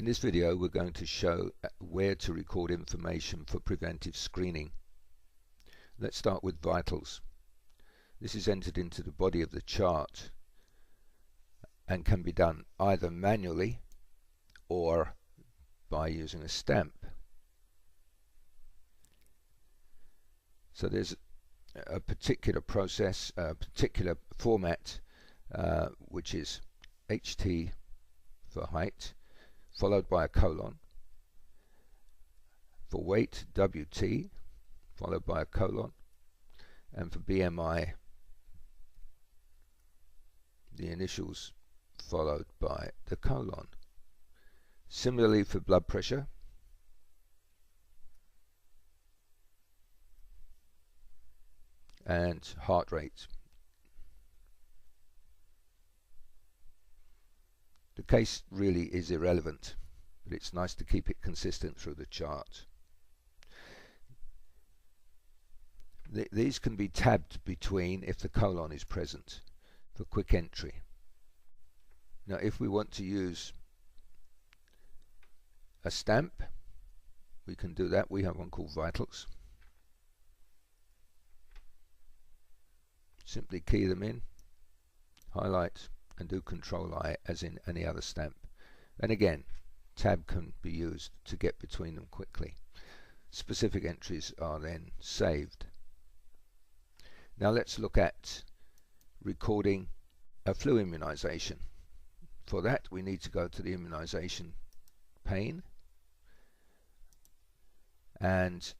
In this video we're going to show where to record information for preventive screening. Let's start with vitals. This is entered into the body of the chart and can be done either manually or by using a stamp. So there's a particular process, a particular format which is HT for height, followed by a colon. For weight, WT, followed by a colon. And for BMI, the initials followed by the colon. Similarly for blood pressure, and heart rate. The case really is irrelevant, but it's nice to keep it consistent through the chart. These can be tabbed between if the colon is present for quick entry. Now if we want to use a stamp, we can do that. We have one called Vitals. Simply key them in, highlight, and do Control-I as in any other stamp. And again, tab can be used to get between them quickly. Specific entries are then saved. Now let's look at recording a flu immunization. For that we need to go to the immunization pane, and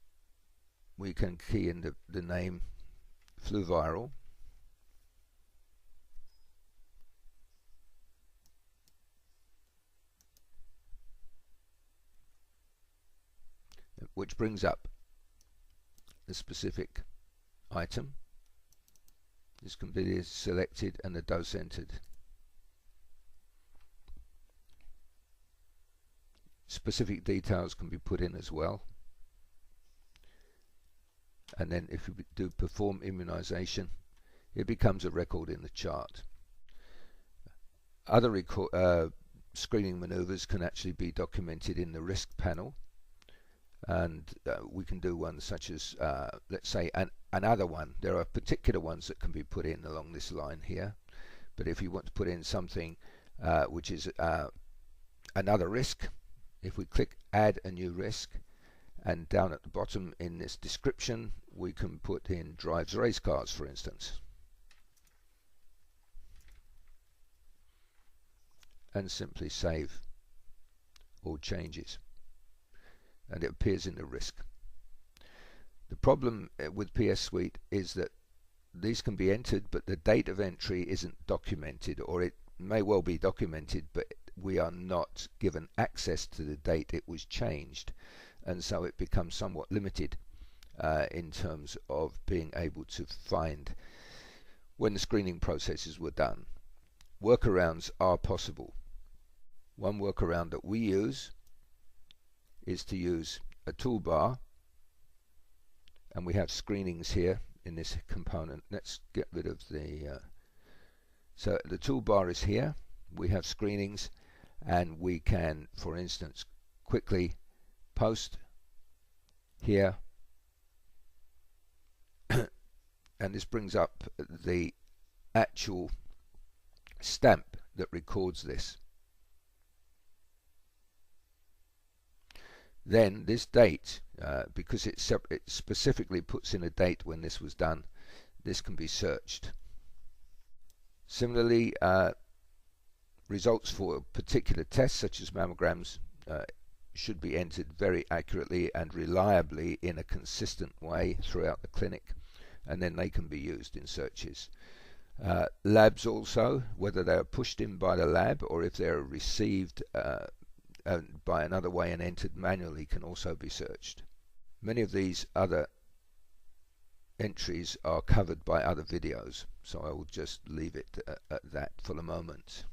we can key in the name flu viral, which brings up the specific item. This can be selected and the dose entered. Specific details can be put in as well. And then if you do perform immunization, it becomes a record in the chart. Other screening maneuvers can actually be documented in the risk panel. And we can do one such as, let's say, another one. There are particular ones that can be put in along this line here. But if you want to put in something which is another risk, if we click Add a New Risk, and down at the bottom in this description, we can put in drives race cars, for instance. And simply save all changes. And it appears in the risk. The problem with PS Suite is that these can be entered, but the date of entry isn't documented, or it may well be documented, but we are not given access to the date it was changed, and so it becomes somewhat limited in terms of being able to find when the screening processes were done. Workarounds are possible. One workaround that we use is to use a toolbar, and we have screenings here in this component. Let's get rid of the so the toolbar is here. We have screenings, and we can, for instance, quickly post here, and this brings up the actual stamp that records this. Then this date, because it specifically puts in a date when this was done, this can be searched. Similarly, results for particular tests such as mammograms should be entered very accurately and reliably in a consistent way throughout the clinic, and then they can be used in searches. Labs also, whether they are pushed in by the lab or if they are received by another way and entered manually, can also be searched. Many of these other entries are covered by other videos, so I will just leave it at that for the moment.